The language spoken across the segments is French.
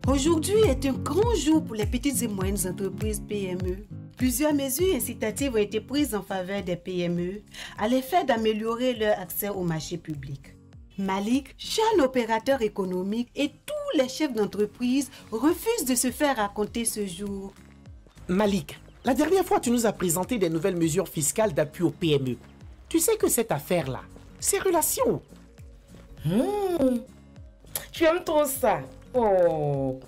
Aujourd'hui est un grand jour pour les petites et moyennes entreprises PME. Plusieurs mesures incitatives ont été prises en faveur des PME à l'effet d'améliorer leur accès au marché public. Malik, jeune opérateur économique, et tous les chefs d'entreprise refusent de se faire raconter ce jour. Malik, la dernière fois tu nous as présenté des nouvelles mesures fiscales d'appui aux PME. Tu sais que cette affaire-là, c'est relation. Tu aimes trop ça. Oh.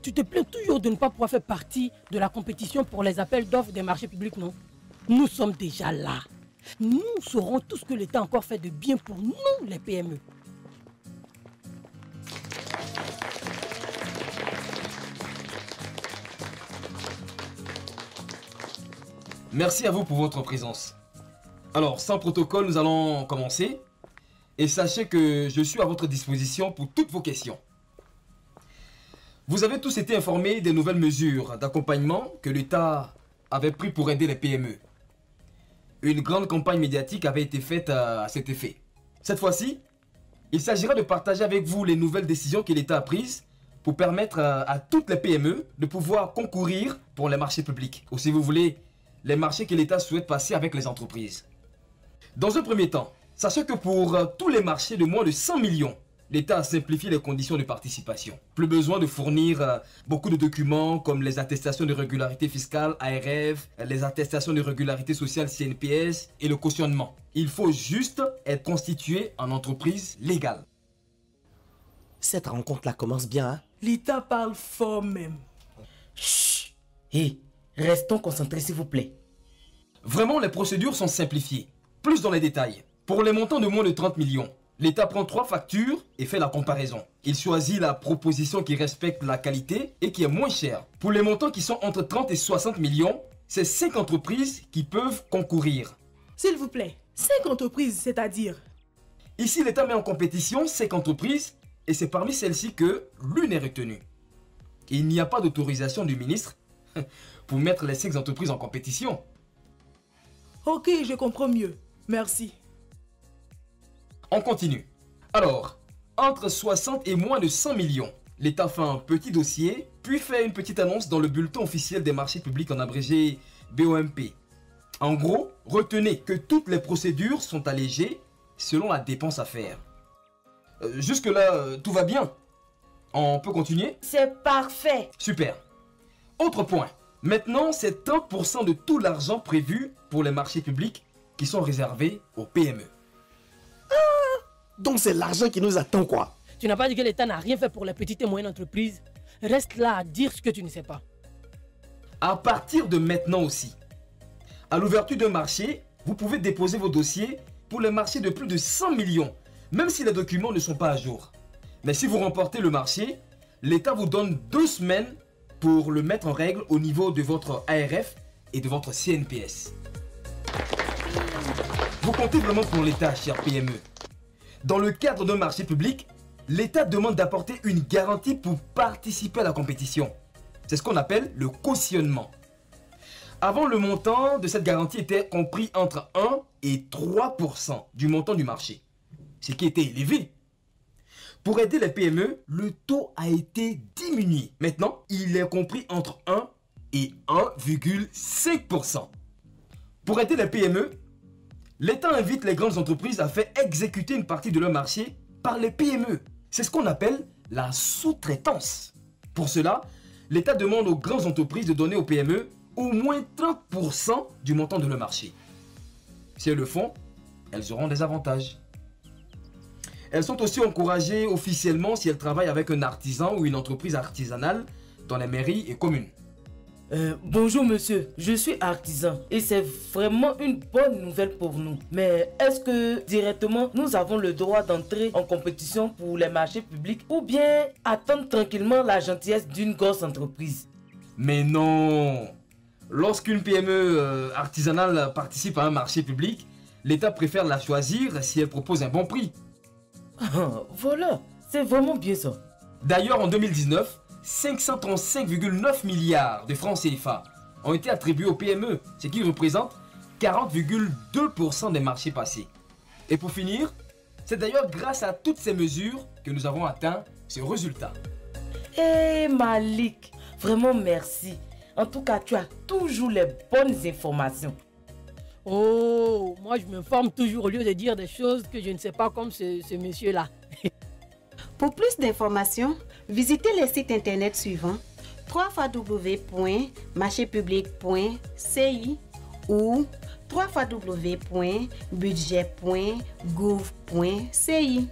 Tu te plains toujours de ne pas pouvoir faire partie de la compétition pour les appels d'offres des marchés publics, non? Nous sommes déjà là. Nous saurons tout ce que l'État a encore fait de bien pour nous, les PME. Merci à vous pour votre présence. Alors, sans protocole, nous allons commencer. Et sachez que je suis à votre disposition pour toutes vos questions. Vous avez tous été informés des nouvelles mesures d'accompagnement que l'État avait prises pour aider les PME. Une grande campagne médiatique avait été faite à cet effet. Cette fois-ci, il s'agira de partager avec vous les nouvelles décisions que l'État a prises pour permettre à toutes les PME de pouvoir concourir pour les marchés publics. Ou si vous voulez, les marchés que l'État souhaite passer avec les entreprises. Dans un premier temps, sachez que pour tous les marchés de moins de 100 millions, l'État a simplifié les conditions de participation. Plus besoin de fournir beaucoup de documents comme les attestations de régularité fiscale ARF, les attestations de régularité sociale CNPS et le cautionnement. Il faut juste être constitué en entreprise légale. Cette rencontre-là commence bien, hein? L'État parle fort même. Chut. Hé, restons concentrés s'il vous plaît. Vraiment, les procédures sont simplifiées. Plus dans les détails. Pour les montants de moins de 30 millions, l'État prend 3 factures et fait la comparaison. Il choisit la proposition qui respecte la qualité et qui est moins chère. Pour les montants qui sont entre 30 et 60 millions, c'est 5 entreprises qui peuvent concourir. S'il vous plaît, 5 entreprises, c'est-à-dire? Ici, l'État met en compétition 5 entreprises et c'est parmi celles-ci que l'une est retenue. Il n'y a pas d'autorisation du ministre pour mettre les 5 entreprises en compétition. Ok, je comprends mieux. Merci. On continue. Alors, entre 60 et moins de 100 millions, l'État fait un petit dossier, puis fait une petite annonce dans le bulletin officiel des marchés publics en abrégé BOMP. En gros, retenez que toutes les procédures sont allégées selon la dépense à faire. Jusque-là, tout va bien. On peut continuer? C'est parfait. Super. Autre point. Maintenant, c'est 30% de tout l'argent prévu pour les marchés publics qui sont réservés aux PME. Donc c'est l'argent qui nous attend, quoi. Tu n'as pas dit que l'État n'a rien fait pour les petites et moyennes entreprises? Reste là à dire ce que tu ne sais pas. À partir de maintenant aussi, à l'ouverture d'un marché, vous pouvez déposer vos dossiers pour les marchés de plus de 100 millions, même si les documents ne sont pas à jour. Mais si vous remportez le marché, l'État vous donne 2 semaines pour le mettre en règle au niveau de votre ARF et de votre CNPS. Vous comptez vraiment pour l'État, cher PME. Dans le cadre d'un marché public, l'État demande d'apporter une garantie pour participer à la compétition. C'est ce qu'on appelle le cautionnement. Avant, le montant de cette garantie était compris entre 1 et 3% du montant du marché, ce qui était élevé. Pour aider les PME, le taux a été diminué. Maintenant, il est compris entre 1 et 1,5%. Pour aider les PME, l'État invite les grandes entreprises à faire exécuter une partie de leur marché par les PME. C'est ce qu'on appelle la sous-traitance. Pour cela, l'État demande aux grandes entreprises de donner aux PME au moins 30% du montant de leur marché. Si elles le font, elles auront des avantages. Elles sont aussi encouragées officiellement si elles travaillent avec un artisan ou une entreprise artisanale dans les mairies et communes. Bonjour monsieur, je suis artisan et c'est vraiment une bonne nouvelle pour nous. Mais est-ce que directement nous avons le droit d'entrer en compétition pour les marchés publics ou bien attendre tranquillement la gentillesse d'une grosse entreprise? Mais non! Lorsqu'une PME artisanale participe à un marché public, l'État préfère la choisir si elle propose un bon prix. Voilà, c'est vraiment bien ça. D'ailleurs, en 2019, 535,9 milliards de francs CFA ont été attribués aux PME, ce qui représente 40,2% des marchés passés. Et pour finir, c'est d'ailleurs grâce à toutes ces mesures que nous avons atteint ce résultat. Eh Malik, vraiment merci. En tout cas, tu as toujours les bonnes informations. Oh, moi je m'informe toujours au lieu de dire des choses que je ne sais pas comme ce monsieur-là. Pour plus d'informations, visitez les sites internet suivants: www.marchepublic.ci ou www.budget.gouv.ci.